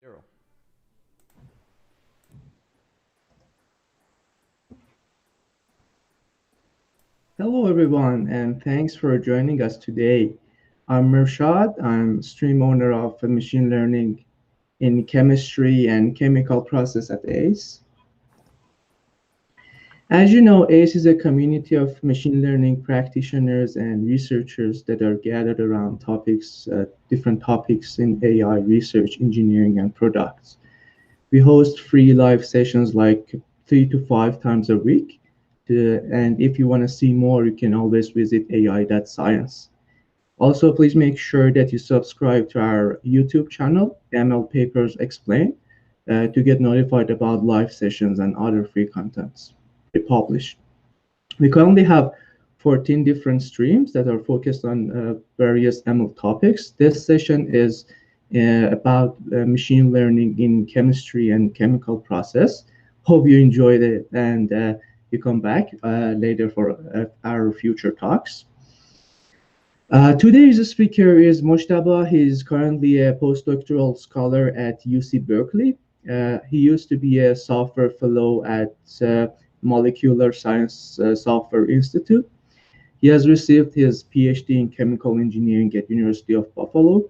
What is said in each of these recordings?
Zero. Hello, everyone, and thanks for joining us today. I'm Mershad. I'm stream owner of machine learning in chemistry and chemical process at AIS. As you know, AIS is a community of machine learning practitioners and researchers that are gathered around different topics in AI research, engineering, and products. We host free live sessions like 3 to 5 times a week. And if you want to see more, you can always visit AI.SCIENCE. Also, please make sure that you subscribe to our YouTube channel, ML Papers Explain, to get notified about live sessions and other free contents we publish. We currently have 14 different streams that are focused on various ML topics. This session is about machine learning in chemistry and chemical process. Hope you enjoyed it and you come back later for our future talks. Today's speaker is Mojtaba. He is currently a postdoctoral scholar at UC Berkeley. He used to be a software fellow at Molecular Science Software Institute. He has received his PhD in chemical engineering at University of Buffalo,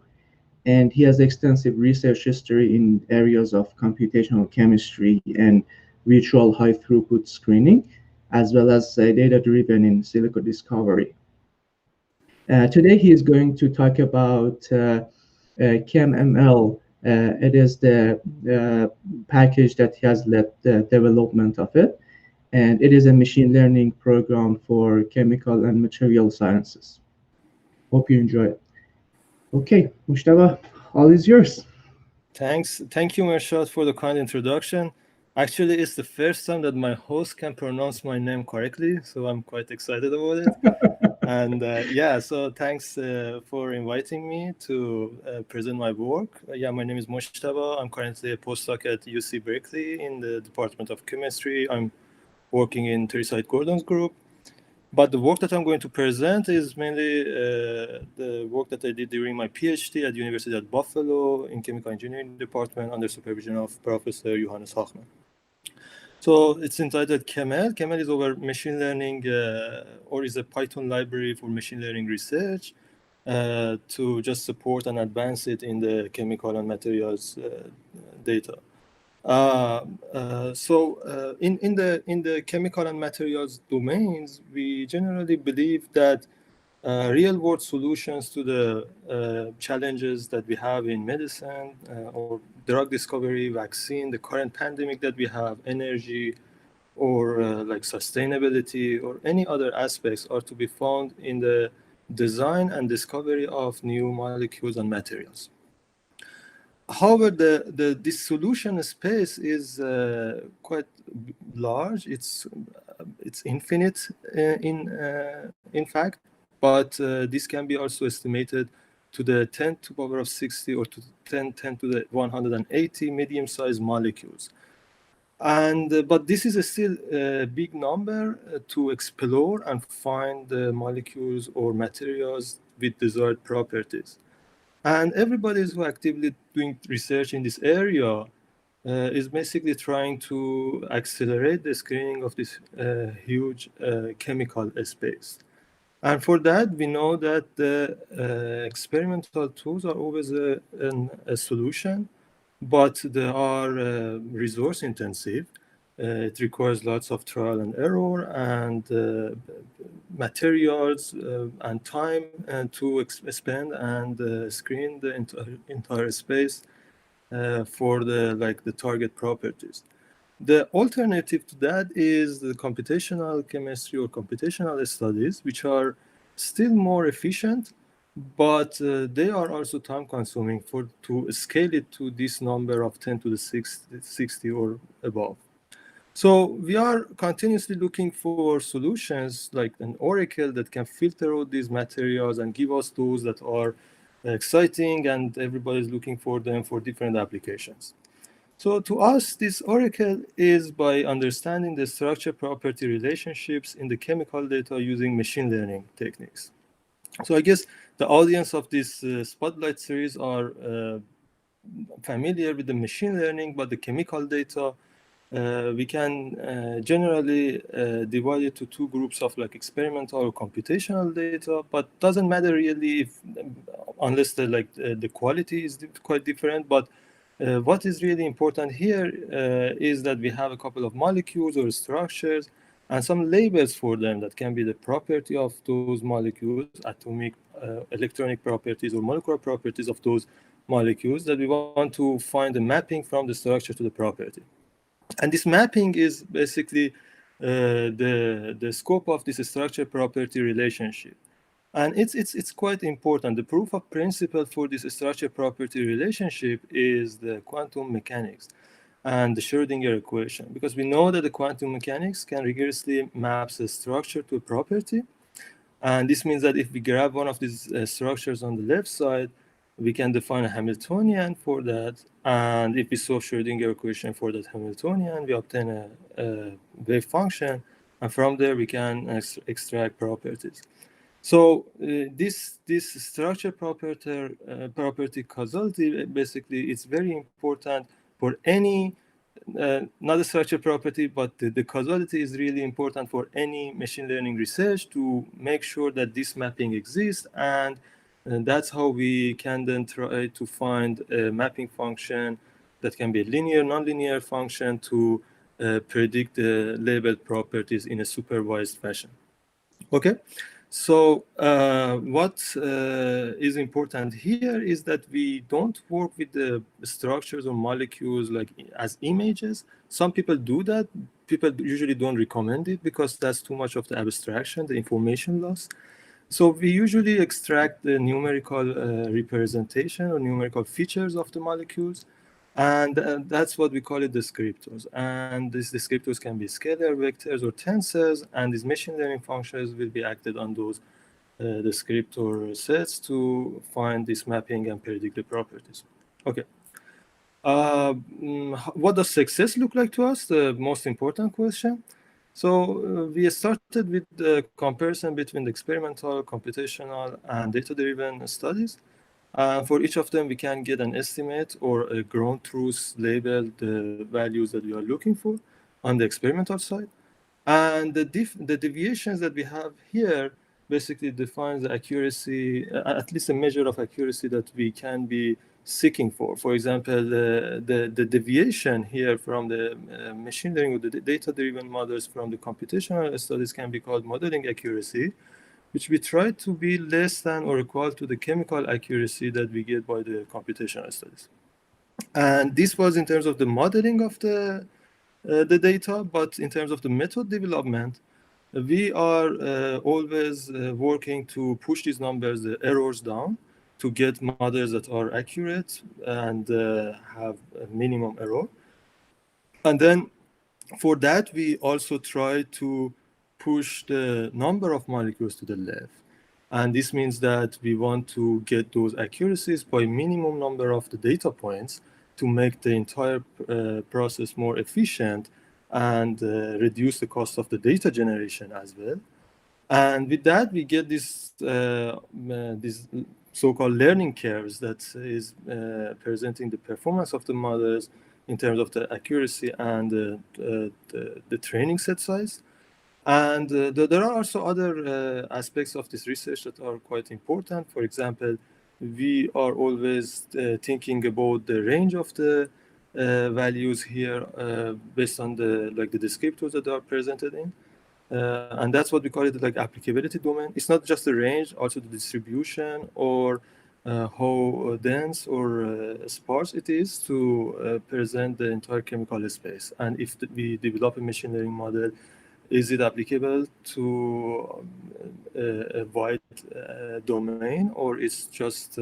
and he has extensive research history in areas of computational chemistry and virtual high throughput screening, as well as data-driven in silico discovery. Today he is going to talk about ChemML. It is the package that he has led the development of it, and it is a machine learning program for chemical and material sciences. Hope you enjoy it. Okay, Mojtaba, all is yours. Thank you, Mershad, for the kind introduction. Actually, it's the first time that my host can pronounce my name correctly, so I'm quite excited about it. And so thanks for inviting me to present my work. My name is Mojtaba. I'm currently a postdoc at UC Berkeley in the Department of Chemistry. I'm working in Teresite Gordon's group. But the work that I'm going to present is mainly the work that I did during my PhD at University at Buffalo in Chemical Engineering Department under supervision of Professor Johannes Hachmann. So it's entitled ChemML. ChemML is over machine learning or is a Python library for machine learning research to just support and advance it in the chemical and materials data. In the chemical and materials domains, we generally believe that real-world solutions to the challenges that we have in medicine or drug discovery, vaccine, the current pandemic that we have, energy, or like sustainability, or any other aspects are to be found in the design and discovery of new molecules and materials. However, this solution space is quite large. It's infinite in fact, but this can be also estimated to the 10 to the power of 60 or to 10 to the 180 medium-sized molecules. But this is still a big number to explore and find the molecules or materials with desired properties. And everybody who's actively doing research in this area is basically trying to accelerate the screening of this huge chemical space. And for that, we know that the experimental tools are always a solution, but they are resource intensive. It requires lots of trial and error and materials and time to spend and screen the entire space for the target properties. The alternative to that is the computational chemistry or computational studies, which are still more efficient, but they are also time consuming to scale it to this number of 10 to the 60 or above. So we are continuously looking for solutions like an oracle that can filter out these materials and give us those that are exciting, and everybody's looking for them for different applications. So to us, this oracle is by understanding the structure property relationships in the chemical data using machine learning techniques. So I guess the audience of this Spotlight series are familiar with the machine learning, but the chemical data, we can generally divide it to two groups of like experimental or computational data, but doesn't matter really if, unless the quality is quite different. But what is really important here is that we have a couple of molecules or structures and some labels for them that can be the property of those molecules, atomic, electronic properties or molecular properties of those molecules, that we want to find a mapping from the structure to the property. And this mapping is basically the scope of this structure property relationship. And it's quite important. The proof of principle for this structure property relationship is the quantum mechanics and the Schrödinger equation, because we know that the quantum mechanics can rigorously map a structure to a property. And this means that if we grab one of these structures on the left side, we can define a Hamiltonian for that. And if we solve Schrödinger equation for that Hamiltonian, we obtain a wave function. And from there, we can extract properties. So this structure property causality, basically, it's very important for any, not a structure property, but the causality is really important for any machine learning research to make sure that this mapping exists. And that's how we can then try to find a mapping function that can be a linear, nonlinear function to predict the labeled properties in a supervised fashion. Okay, so what is important here is that we don't work with the structures or molecules like as images. Some people do that. People usually don't recommend it because that's too much of the abstraction, the information loss. So we usually extract the numerical representation or numerical features of the molecules, and that's what we call it descriptors. And these descriptors can be scalar, vectors, or tensors, and these machine learning functions will be acted on those descriptor sets to find this mapping and predict the properties. Okay. What does success look like to us? The most important question. So we started with the comparison between the experimental, computational, and data-driven studies. For each of them, we can get an estimate or a ground truth label, the values that we are looking for on the experimental side. And the deviations that we have here basically defines the accuracy, at least a measure of accuracy that we can be seeking for. For example, the deviation here from the machine learning or the data-driven models from the computational studies can be called modeling accuracy, which we try to be less than or equal to the chemical accuracy that we get by the computational studies. And this was in terms of the modeling of the data, but in terms of the method development, we are always working to push these numbers, the errors down, to get models that are accurate and have a minimum error. And then for that, we also try to push the number of molecules to the left. And this means that we want to get those accuracies by minimum number of the data points to make the entire process more efficient and reduce the cost of the data generation as well. And with that, we get this so-called learning curves that is presenting the performance of the models in terms of the accuracy and the training set size. And there are also other aspects of this research that are quite important. For example, we are always thinking about the range of the values here based on the descriptors that are presented in. And that's what we call it like applicability domain. It's not just the range, also the distribution or how dense or sparse it is to present the entire chemical space. And if we develop a machine learning model, is it applicable to a wide domain, or it's just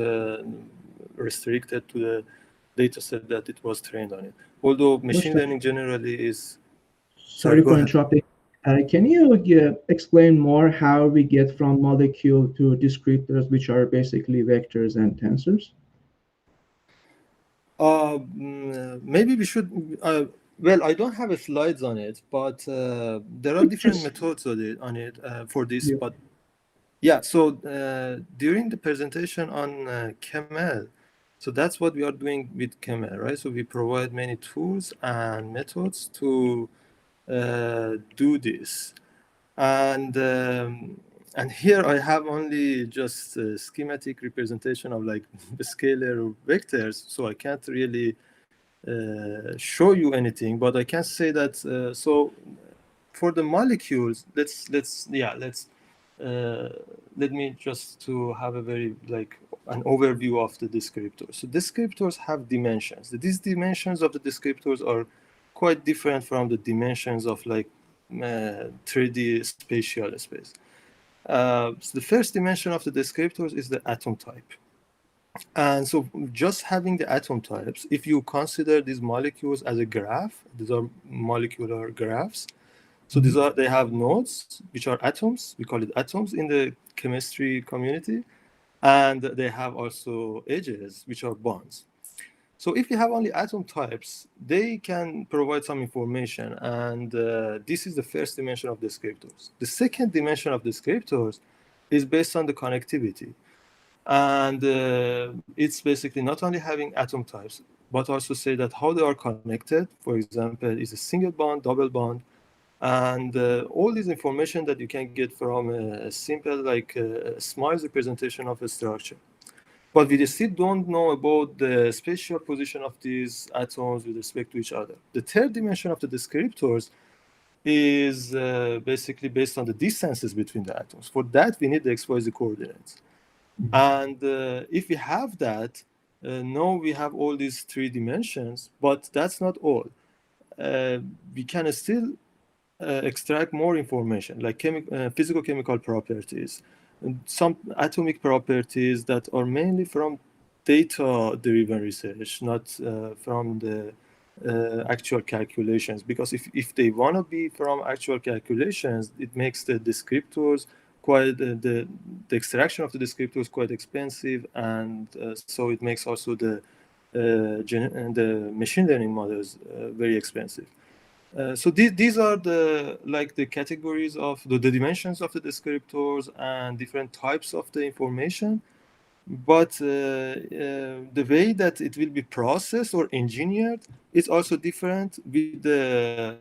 restricted to the data set that it was trained on it? Although machine learning generally is... Sorry for interrupting. Can you explain more how we get from molecule to descriptors, which are basically vectors and tensors? Maybe we should... well, I don't have slides on it, but there are different methods on it for this. Yeah. But yeah, so during the presentation on ChemML, So that's what we are doing with ChemML, right? So we provide many tools and methods to do this. And here I have only just a schematic representation of like the scalar vectors, so I can't really show you anything, but I can say that so for the molecules, uh, let me just to have a very like an overview of the descriptors. So descriptors have dimensions. These dimensions of the descriptors are quite different from the dimensions of like 3D spatial space. So the first dimension of the descriptors is the atom type. And so just having the atom types, if you consider these molecules as a graph, these are molecular graphs. So they have nodes, which are atoms. We call it atoms in the chemistry community. And they have also edges, which are bonds. So if you have only atom types, they can provide some information. And this is the first dimension of descriptors. The second dimension of descriptors is based on the connectivity. And it's basically not only having atom types, but also say that how they are connected. For example, is a single bond, double bond, and all this information that you can get from a simple like SMILES representation of a structure. But we still don't know about the spatial position of these atoms with respect to each other. The third dimension of the descriptors is basically based on the distances between the atoms. For that, we need the XYZ coordinates. And if we have that, now we have all these three dimensions, but that's not all. We can still extract more information, like physical-chemical properties, and some atomic properties that are mainly from data-driven research, not from the actual calculations. Because if they want to be from actual calculations, it makes the descriptors quite the extraction of the descriptors quite expensive, and so it makes also the machine learning models very expensive. So these are the categories of the dimensions of the descriptors and different types of the information. But the way that it will be processed or engineered is also different with the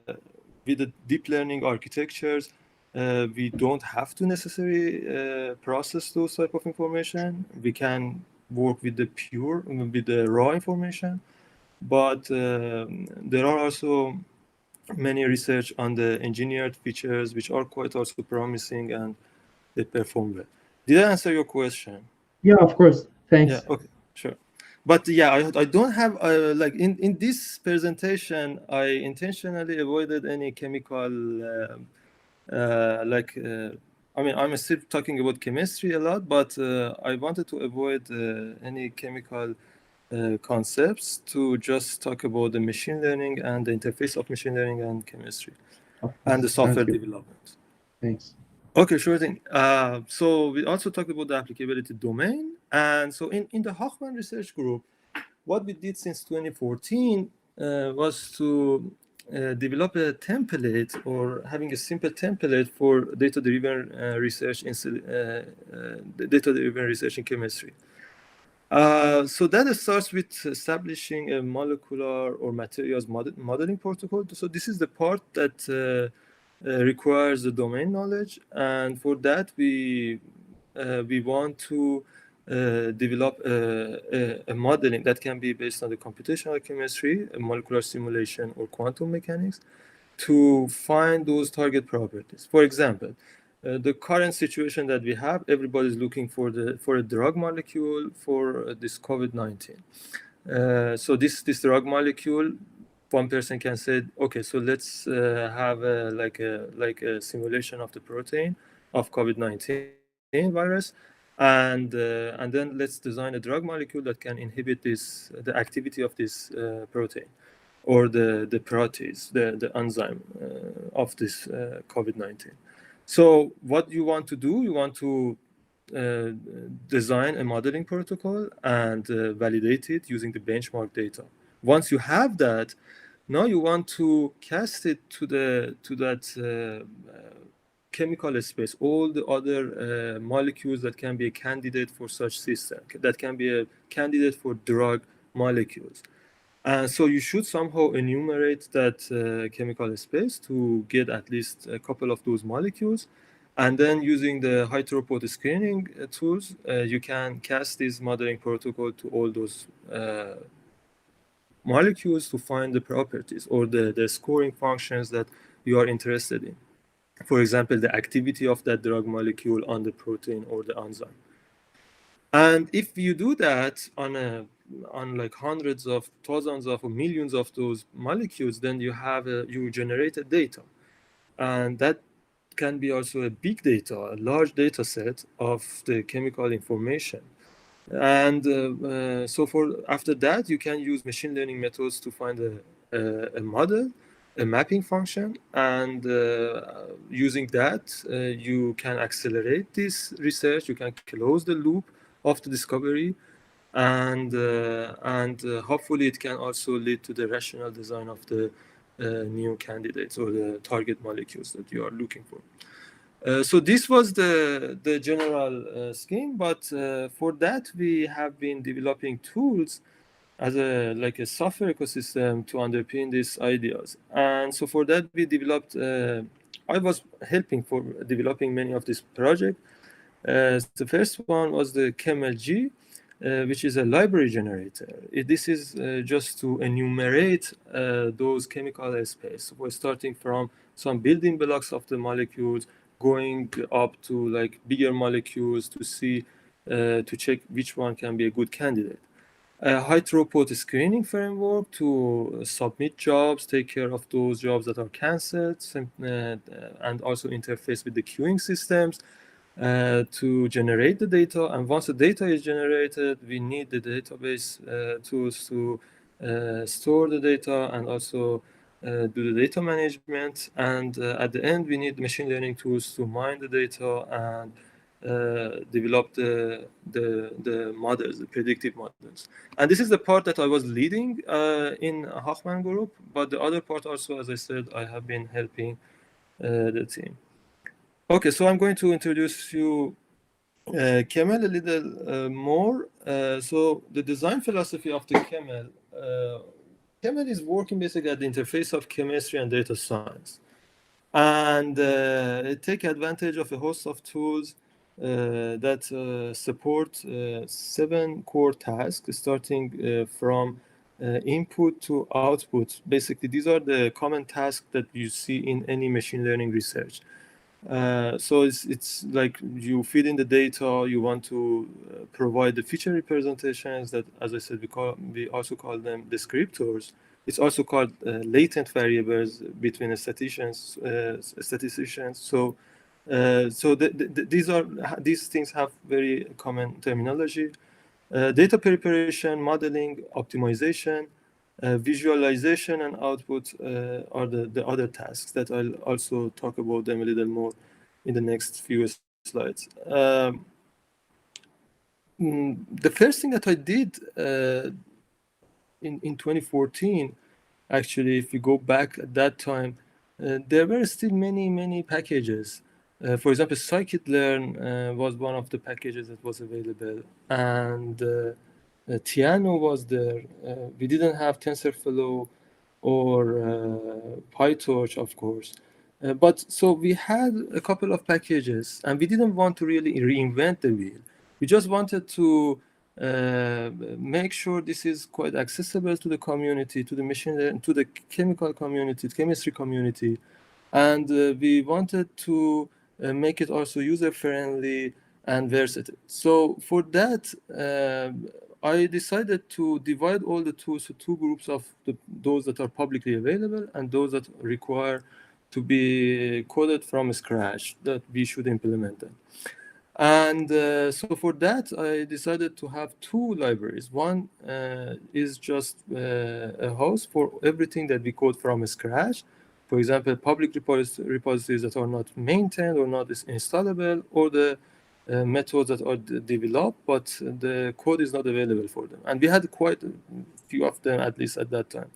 deep learning architectures. We don't have to necessarily process those type of information. We can work with the raw information. But there are also many research on the engineered features, which are quite also promising and they perform well. Did I answer your question? Yeah, of course. Yeah, Thanks. okay, sure. But yeah, I don't have, like in this presentation, I intentionally avoided any chemical, I mean, I'm still talking about chemistry a lot, but I wanted to avoid any chemical concepts to just talk about the machine learning and the interface of machine learning and chemistry Of and the course. Sounds software good. development. Thanks. Okay, sure thing. So we also talked about the applicability domain. And so in the Hochman research group, what we did since 2014 was to develop a template or having a simple template for data-driven research in data-driven research in chemistry. So that starts with establishing a molecular or materials modeling protocol. So this is the part that requires the domain knowledge, and for that we want to develop a modeling that can be based on the computational chemistry, a molecular simulation, or quantum mechanics to find those target properties. For example, the current situation that we have, everybody's looking for a drug molecule for this COVID-19. So this drug molecule, one person can say, okay, so let's have a simulation of the protein of COVID-19 virus, and then let's design a drug molecule that can inhibit the activity of this protein or the protease, the enzyme of this COVID-19. So what you want to do, you want to design a modeling protocol and validate it using the benchmark data. Once you have that, now you want to cast it to that chemical space, all the other molecules that can be a candidate for such system, that can be a candidate for drug molecules. So you should somehow enumerate that chemical space to get at least a couple of those molecules. And then using the high throughput screening tools, you can cast this modeling protocol to all those molecules to find the properties or the scoring functions that you are interested in. For example, the activity of that drug molecule on the protein or the enzyme. And if you do that on like hundreds of thousands of or millions of those molecules, then you generated data. And that can be also a big data, a large data set of the chemical information. And so after that, you can use machine learning methods to find a model, a mapping function, and using that, you can accelerate this research. You can close the loop of the discovery, and hopefully it can also lead to the rational design of the new candidates or the target molecules that you are looking for. So this was the general scheme, but for that we have been developing tools as like a software ecosystem to underpin these ideas. And so for that we developed, I was helping for developing many of these projects. The first one was the ChemLG, which is a library generator. This is just to enumerate those chemical space. We're starting from some building blocks of the molecules, going up to like bigger molecules to see, to check which one can be a good candidate. A high throughput screening framework to submit jobs, take care of those jobs that are canceled, and also interface with the queuing systems to generate the data. And once the data is generated, we need the database tools to store the data and also do the data management. And at the end, we need machine learning tools to mine the data and develop the models, the predictive models. And this is the part that I was leading in Hochman group, but the other part also, as I said, I have been helping the team. Okay, so I'm going to introduce you ChemML a little more. So the design philosophy of the ChemML, ChemML is working basically at the interface of chemistry and data science. And it takes advantage of a host of tools that support 7 core tasks, starting from input to output. Basically, these are the common tasks that you see in any machine learning research. So it's like you feed in the data, you want to provide the feature representations that, as I said, we also call them descriptors. It's also called latent variables between statisticians. So these things have very common terminology. Data preparation, modeling, optimization, visualization, and output are the other tasks that I'll also talk about them a little more in the next few slides. The first thing that I did in 2014, actually, if you go back at that time, there were still many packages. For example, scikit-learn was one of the packages that was available, and Tiano was there. We didn't have TensorFlow or PyTorch, of course. But so we had a couple of packages, and we didn't want to really reinvent the wheel. We just wanted to make sure this is quite accessible to the community, to the machine, to the chemical community, chemistry community. And we wanted to make it also user-friendly and versatile. So for that, I decided to divide all the tools to 2 groups of those that are publicly available and those that require to be coded from scratch, that we should implement them. And so for that, I decided to have 2 libraries. One is just a host for everything that we code from scratch. For example, public repositories that are not maintained or not installable, or the methods that are developed, but the code is not available for them. And we had quite a few of them, at least at that time.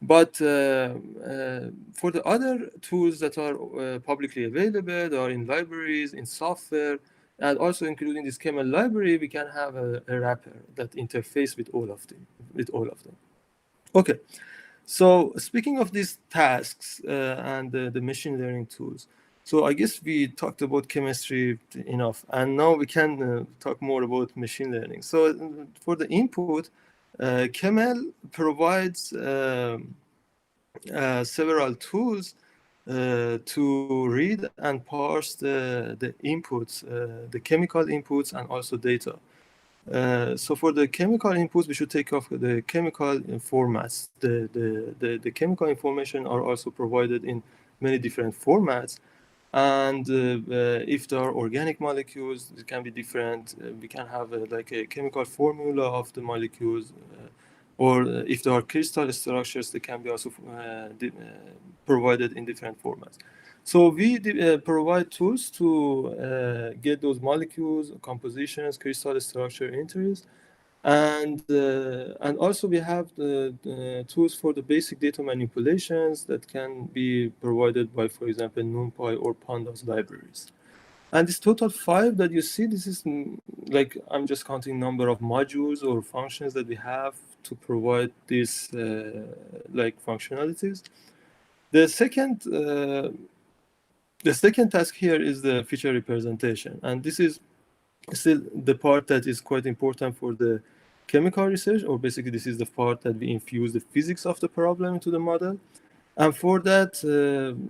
But for the other tools that are publicly available, or in libraries, in software, and also including this ChemML library, we can have a wrapper that interface with all of them. Okay. So speaking of these tasks and the machine learning tools, so I guess we talked about chemistry enough, and now we can talk more about machine learning. So for the input, ChemML provides several tools to read and parse the inputs, the chemical inputs, and also data. So for the chemical inputs, we should take off the chemical formats. The chemical information are also provided in many different formats. And if there are organic molecules, it can be different. We can have like a chemical formula of the molecules. Or if there are crystal structures, they can be also provided in different formats. So we provide tools to get those molecules, compositions, crystal structure entries, and also we have the tools for the basic data manipulations that can be provided by, for example, NumPy or Pandas libraries. And this total 5 that you see, this is like, I'm just counting number of modules or functions that we have to provide these like functionalities. The second task here is the feature representation, and this is still the part that is quite important for the chemical research, or basically this is the part that we infuse the physics of the problem into the model. And for that,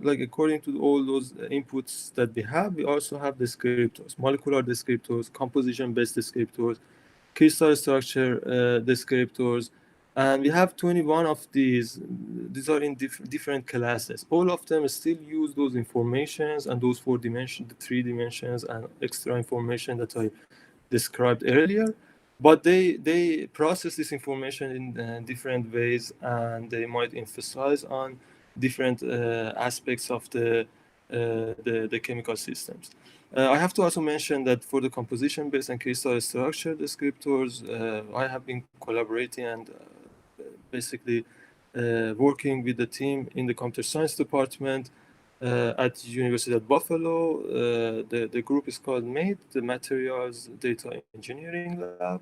like according to all those inputs that we have, we also have descriptors, molecular descriptors, composition-based descriptors, crystal structure descriptors, and we have 21 of these. These are in different classes. All of them still use those informations and those 4 dimensions, the 3 dimensions, and extra information that I described earlier. But they process this information in different ways, and they might emphasize on different aspects of the chemical systems. I have to also mention that for the composition-based and crystal structure descriptors, I have been collaborating and basically working with the team in the computer science department at University of Buffalo. The group is called MATE, the Materials Data Engineering Lab,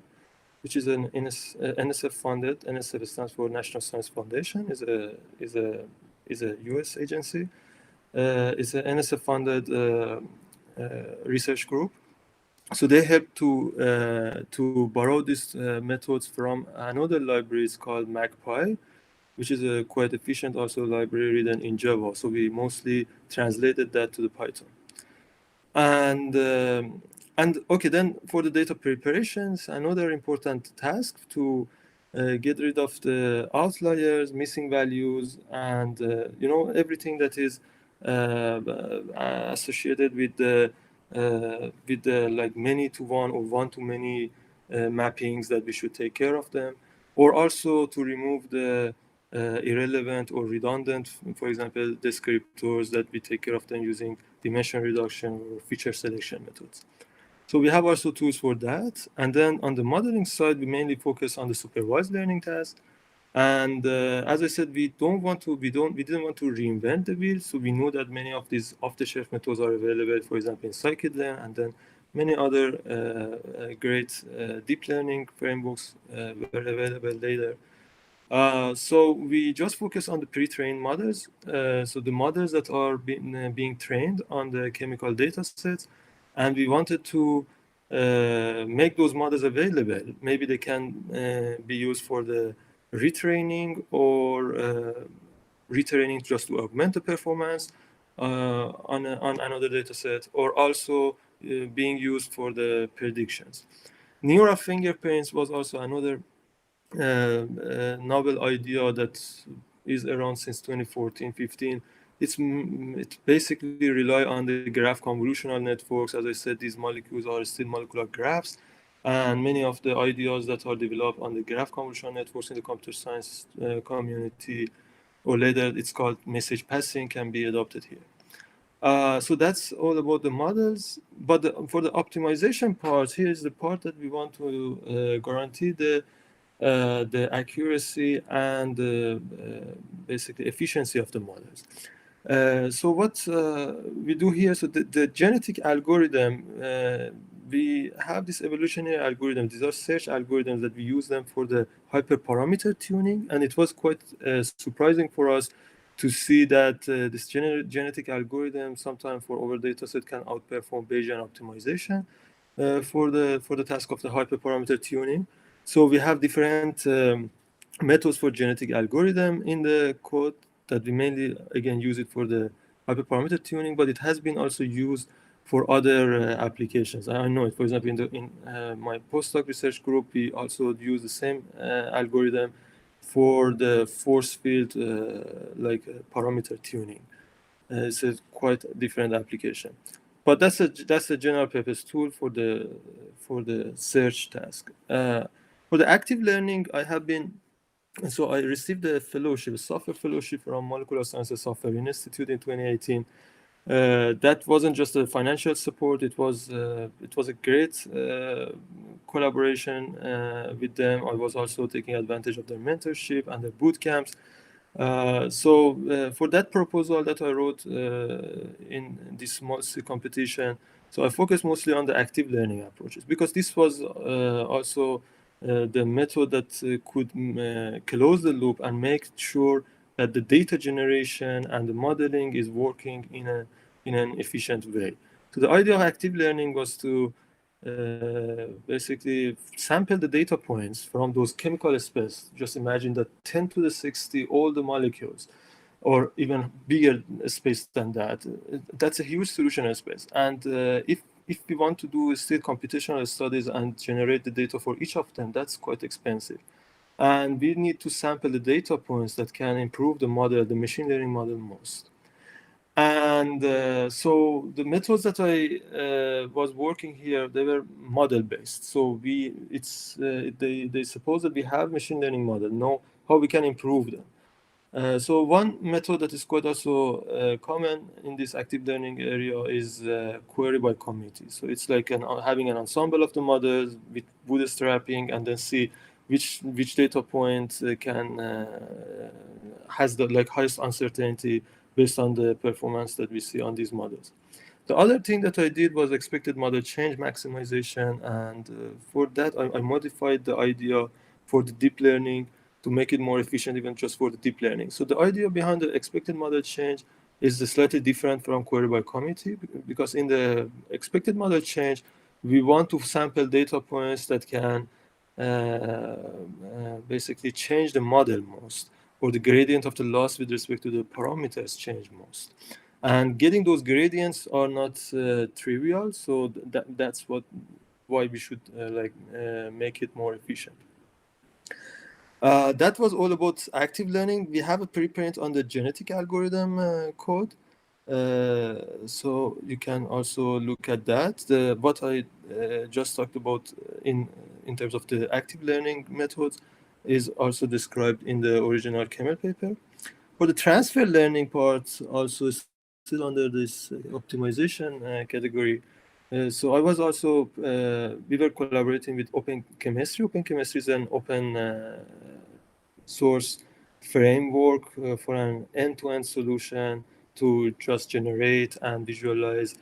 which is an NSF funded. NSF stands for National Science Foundation. is a U.S. agency. It's an NSF funded research group. So they help to borrow these methods from another library. It's called MagPy, which is a quite efficient also library written in Java. So we mostly translated that to the Python. And okay, then for the data preparations, another important task to get rid of the outliers, missing values, and everything that is associated with the like many to one or one to many mappings that we should take care of them, or also to remove the irrelevant or redundant, for example, descriptors that we take care of them using dimension reduction or feature selection methods. So we have also tools for that. And then on the modeling side, we mainly focus on the supervised learning task. And as I said, we didn't want to reinvent the wheel. So we know that many of these off-the-shelf methods are available, for example, in scikit-learn, and then many other great deep learning frameworks were available later. So we just focus on the pre-trained models. So the models that are being trained on the chemical data sets, and we wanted to make those models available. Maybe they can be used for the retraining or retraining just to augment the performance on another data set, or also being used for the predictions. Neural fingerprints was also another novel idea that is around since 2014-15. It basically rely on the graph convolutional networks. As I said, these molecules are still molecular graphs, and many of the ideas that are developed on the graph convolutional networks in the computer science community, or later it's called message passing, can be adopted here. So that's all about the models. But for the optimization part, here is the part that we want to guarantee the the accuracy and the basically efficiency of the models. So what we do here, so the genetic algorithm, we have this evolutionary algorithm. These are search algorithms that we use them for the hyperparameter tuning, and it was quite surprising for us to see that this genetic algorithm sometimes for over dataset can outperform Bayesian optimization for the task of the hyperparameter tuning. So we have different methods for genetic algorithm in the code that we mainly again use it for the hyperparameter tuning, but it has been also used for other applications. I know it. For example, in my postdoc research group, we also use the same algorithm for the force field parameter tuning. It's a quite different application, but that's a general purpose tool for the search task. For the active learning, I received a fellowship, a software fellowship from Molecular Sciences Software Institute in 2018. That wasn't just a financial support; it was a great collaboration with them. I was also taking advantage of their mentorship and their boot camps. So for that proposal that I wrote in this MOSI competition, so I focused mostly on the active learning approaches because this was also the method that could close the loop and make sure that the data generation and the modeling is working in an efficient way. So the idea of active learning was to basically sample the data points from those chemical space. Just imagine that 10 to the 60 all the molecules, or even bigger space than that. That's a huge solution space. And if we want to do still computational studies and generate the data for each of them, that's quite expensive. And we need to sample the data points that can improve the model, the machine learning model most. And so the methods that I was working here, they were model based. So they suppose that we have machine learning model, know how we can improve them. So one method that is quite also common in this active learning area is query by committee. So it's like having an ensemble of the models with bootstrapping, and then see which data point has the highest uncertainty based on the performance that we see on these models. The other thing that I did was expected model change maximization, and for that I modified the idea for the deep learning to make it more efficient even just for the deep learning. So the idea behind the expected model change is slightly different from query by committee, because in the expected model change, we want to sample data points that can basically change the model most, or the gradient of the loss with respect to the parameters change most. And getting those gradients are not trivial, so that's why we should make it more efficient. That was all about active learning. We have a preprint on the genetic algorithm code. So you can also look at that. What I just talked about in terms of the active learning methods is also described in the original ChemML paper. For the transfer learning part, also still under this optimization category. So I was also, we were collaborating with Open Chemistry. Open Chemistry is an open source framework for an end-to-end solution to just generate and visualize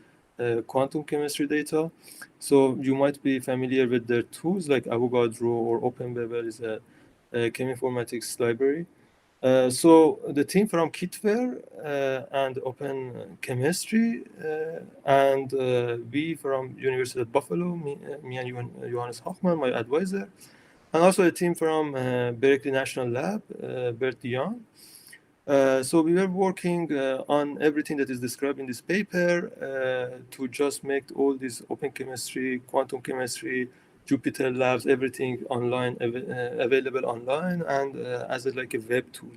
quantum chemistry data. So you might be familiar with their tools like Avogadro or OpenBabel is a cheminformatics library. So the team from Kitware and Open Chemistry and we from University of Buffalo, me and Johannes Hochmann, my advisor, and also a team from Berkeley National Lab, Bert Dion. So we were working on everything that is described in this paper to just make all this open chemistry, quantum chemistry, Jupyter Labs, everything online, available online, and as a web tool.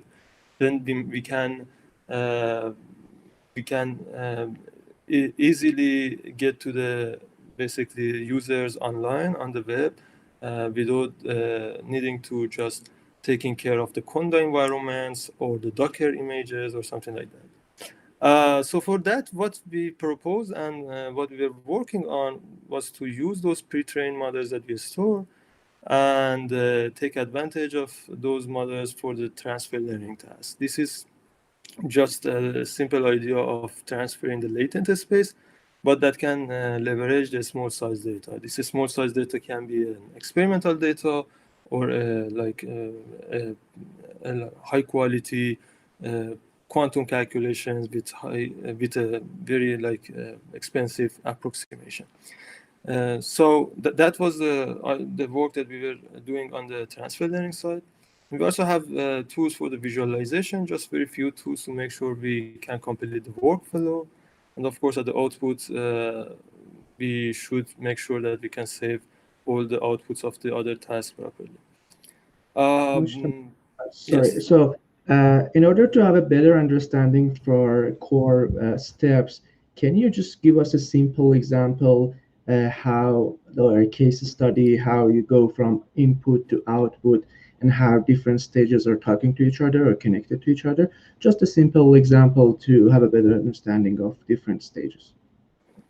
Then we can easily get to the basically users online on the web without needing to just taking care of the Conda environments or the Docker images or something like that. So for that, what we proposed and what we were working on was to use those pre-trained models that we store and take advantage of those models for the transfer learning task. This is just a simple idea of transferring the latent space, but that can leverage the small size data. This small size data can be an experimental data or high quality uh, quantum calculations with a very expensive approximation. So that was the work that we were doing on the transfer learning side. We also have tools for the visualization, just very few tools to make sure we can complete the workflow. And of course, at the output, we should make sure that we can save all the outputs of the other tasks properly. Mujtaba, sorry. Yes. So, in order to have a better understanding for core steps, can you just give us a simple example how, or a case study, how you go from input to output and how different stages are talking to each other or connected to each other? Just a simple example to have a better understanding of different stages,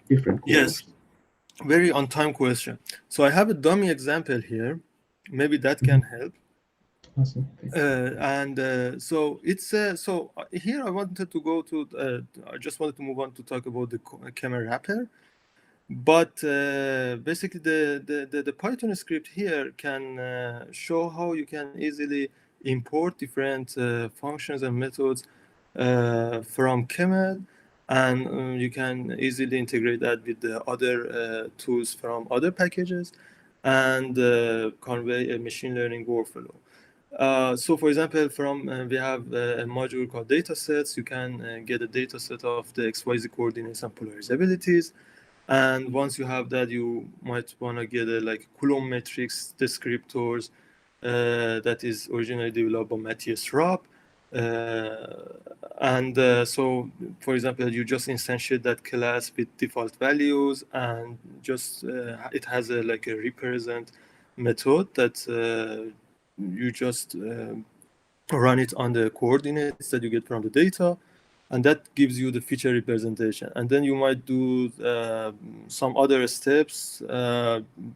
different Yes. cores. Very on time question. So I have a dummy example here. Maybe that can Mhm. help. Awesome. Thanks. And so it's here I wanted to go to I just wanted to move on to talk about the camera wrapper, but basically the Python script here can show how you can easily import different functions and methods from ChemML, and you can easily integrate that with the other tools from other packages and convey a machine learning workflow. So for example, from we have a module called datasets. You can get a dataset of the XYZ coordinates and polarizabilities. And once you have that, you might want to get a Coulomb matrix descriptors that is originally developed by Matthias Rapp. And so, for example, you just instantiate that class with default values, and just it has a represent method that you just run it on the coordinates that you get from the data, and that gives you the feature representation. And then you might do some other steps.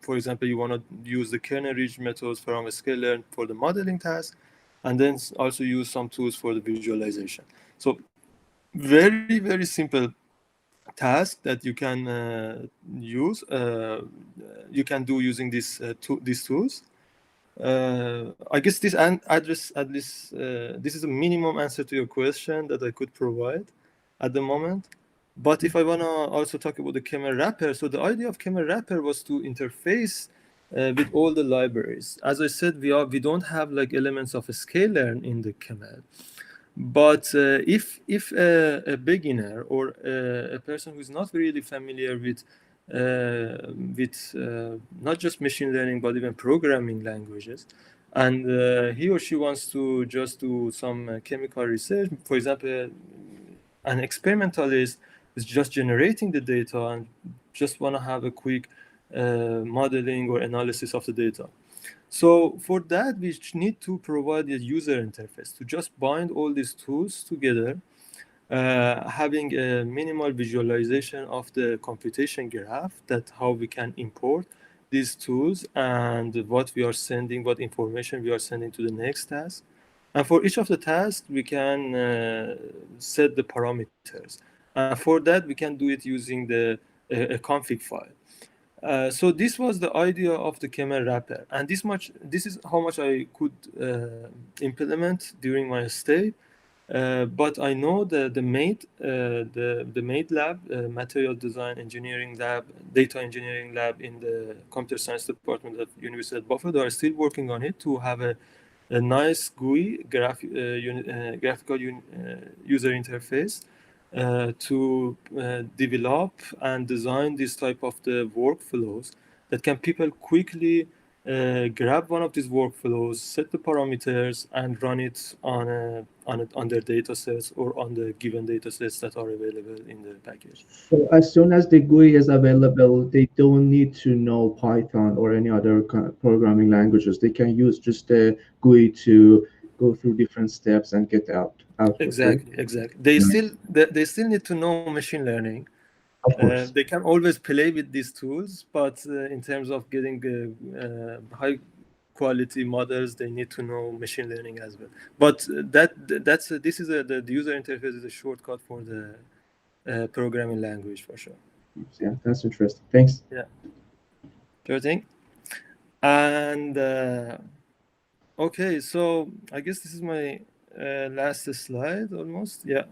For example, you want to use the kernel ridge methods from a scalar for the modeling task, and then also use some tools for the visualization. So very simple task that you can use. You can do using these tools. I guess this address at least this is a minimum answer to your question that I could provide at the moment. But if I wanna also talk about the camera wrapper, so the idea of camera wrapper was to interface with all the libraries. As I said, we don't have elements of a scale-learn in the camera. But if a beginner or a person who is not really familiar with not just machine learning but even programming languages, and he or she wants to just do some chemical research, for example, an experimentalist is just generating the data and just want to have a quick modeling or analysis of the data. So for that, we need to provide a user interface to just bind all these tools together, having a minimal visualization of the computation graph, that how we can import these tools and what we are sending, what information we are sending to the next task. And for each of the tasks, we can set the parameters. And for that, we can do it using a config file. So this was the idea of the camera wrapper, and this is how much I could implement during my stay. But I know the MADE lab, material design engineering lab, data engineering lab in the computer science department at University of Buffalo are still working on it to have a nice GUI, graphical user interface, to develop and design this type of the workflows that can people quickly grab one of these workflows, set the parameters, and run it on their data sets or on the given data sets that are available in the package. So as soon as the GUI is available, they don't need to know Python or any other programming languages. They can use just the GUI to go through different steps and get output, right? Exactly. They still need to know machine learning. Of course. They can always play with these tools, but in terms of getting high quality models, they need to know machine learning as well. But this is the user interface is a shortcut for the programming language for sure. Yeah, that's interesting. Thanks. Yeah, sure thing. And okay, so I guess this is my last slide almost. Yeah.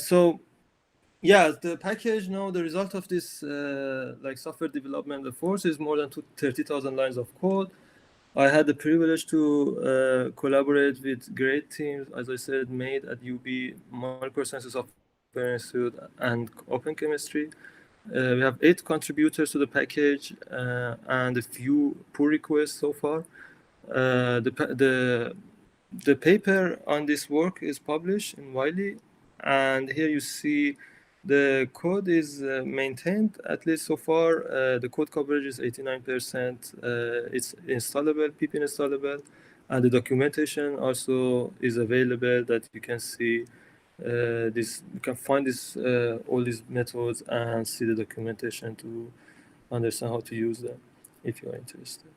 So yeah, the package now, the result of this like software development efforts is more than 30,000 lines of code. I had the privilege to collaborate with great teams, as I said, made at UB, Microsciences Software Institute, and Open Chemistry. We have 8 contributors to the package and a few pull requests so far. The paper on this work is published in Wiley, and here you see the code is maintained, at least so far. The code coverage is 89%. It's installable, PP installable, and the documentation also is available that you can see. You can find all these methods and see the documentation to understand how to use them if you are interested.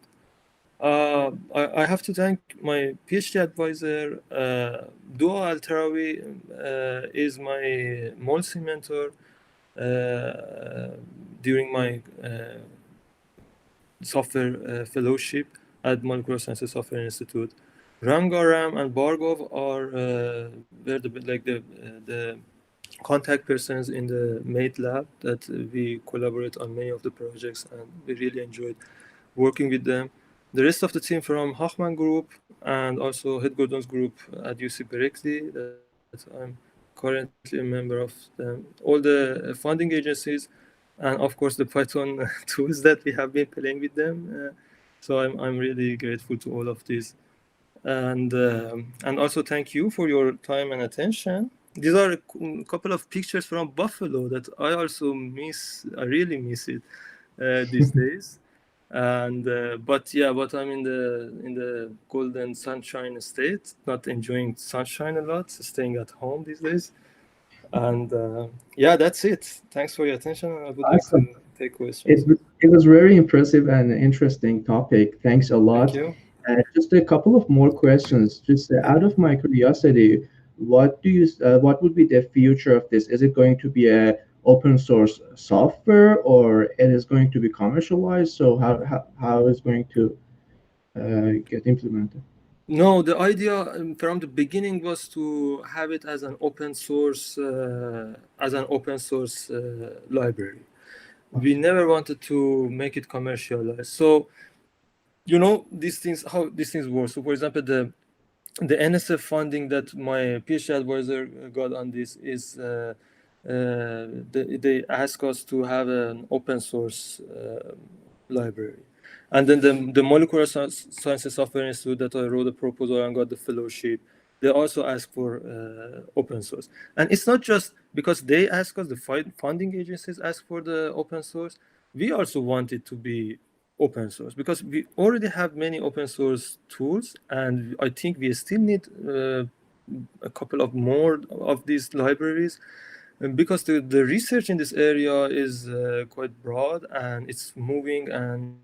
I have to thank my PhD advisor. Dua Al-Tarawi is my MOLSI mentor during my software fellowship at Molecular Sciences Software Institute. Rangaram and Bargov are were the contact persons in the MATE lab that we collaborate on many of the projects, and we really enjoyed working with them. The rest of the team from Hochman Group and also Head Gordon's group at UC Berkeley that I'm currently a member of them, all the funding agencies, and of course the Python tools that we have been playing with them. So I'm really grateful to all of these. And also thank you for your time and attention. These are a couple of pictures from Buffalo that I also miss. I really miss it these days. And but I'm in the golden sunshine state, not enjoying sunshine a lot, staying at home these days. And that's it. Thanks for your attention. I would like Awesome. to take It, questions. it was very impressive and interesting topic. Thanks a Thank lot. you. Just a couple of more questions. Just out of my curiosity, what would be the future of this? Is it going to be a open source software, or it is going to be commercialized? So how is going to get implemented? No, the idea from the beginning was to have it as an open source library. We never wanted to make it commercialized. So how these things work. So for example, the NSF funding that my PhD advisor got on this is they ask us to have an open source library. And then the Molecular Sciences Software Institute that I wrote a proposal and got the fellowship, they also ask for open source. And it's not just because they ask us, the funding agencies ask for the open source. We also want it to be open source because we already have many open source tools, and I think we still need a couple of more of these libraries, and because the research in this area is quite broad and it's moving and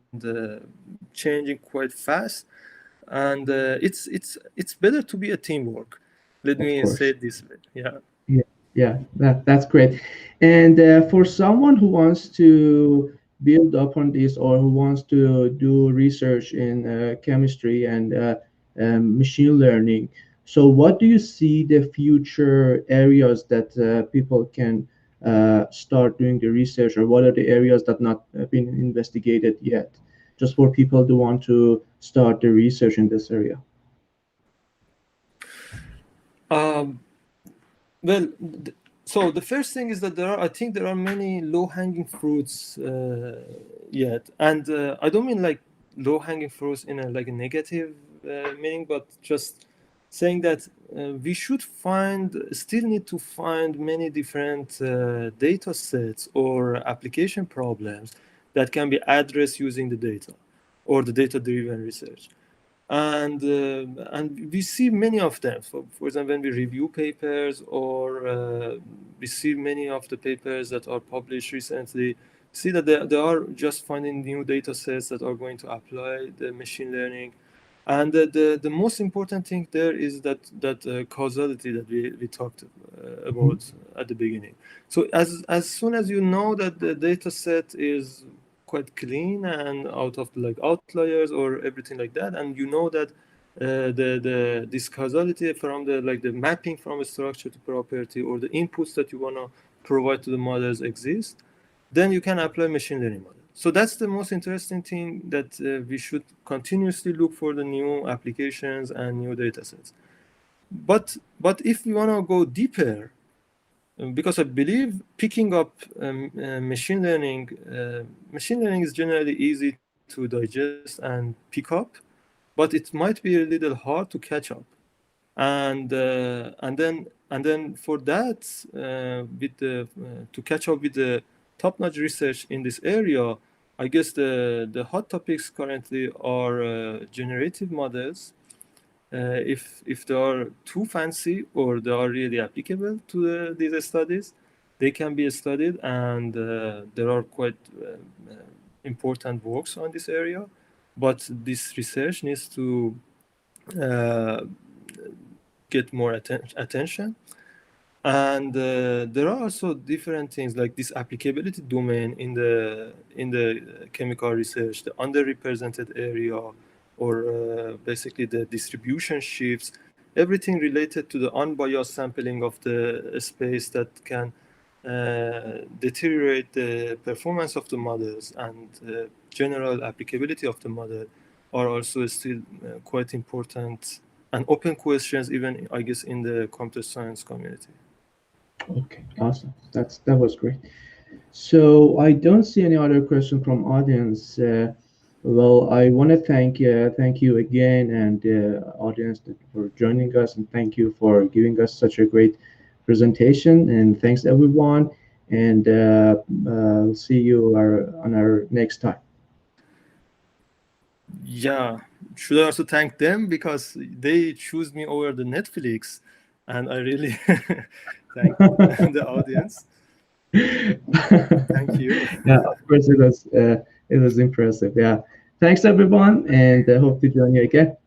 changing quite fast, and it's better to be a teamwork. Let Of me say course. it this way. Yeah. Yeah, yeah, that's great. And for someone who wants to build upon this or who wants to do research in chemistry and machine learning, so what do you see the future areas that people can start doing the research, or what are the areas that not been investigated yet, just for people who want to start the research in this area? Um, Well, so the first thing is that I think there are many low-hanging fruits yet, and I don't mean like low-hanging fruits in a negative meaning, but just saying that we still need to find many different data sets or application problems that can be addressed using the data or the data-driven research. And we see many of them. So, for example, when we review papers or we see many of the papers that are published recently, see that they are just finding new data sets that are going to apply the machine learning. And the most important thing there is that causality that we talked about at the beginning. So as soon as you know that the data set is quite clean and out of like outliers or everything like that, and you know that the this causality from the like the mapping from a structure to property or the inputs that you want to provide to the models exist, then you can apply machine learning model. So that's the most interesting thing, that we should continuously look for the new applications and new data sets. But if we want to go deeper, because I believe picking up machine learning is generally easy to digest and pick up, but it might be a little hard to catch up. And then for that, with the to catch up with the top-notch research in this area, I guess the hot topics currently are generative models. If they are too fancy or they are really applicable to these studies, they can be studied, and there are quite important works on this area. But this research needs to uh, get more attention. And there are also different things like this applicability domain in the chemical research, the underrepresented area, or basically the distribution shifts, everything related to the unbiased sampling of the space that can deteriorate the performance of the models, and general applicability of the model are also still quite important and open questions, even I guess in the computer science community. Okay, awesome. That was great. So I don't see any other question from audience. Well, I want to thank you again, and audience for joining us, and thank you for giving us such a great presentation. And thanks everyone, and see you on our next time. Yeah, should I also thank them because they choose me over the Netflix, and I really thank the audience. Thank you. Yeah, of course it was impressive. Yeah, thanks everyone, and I hope to join you again.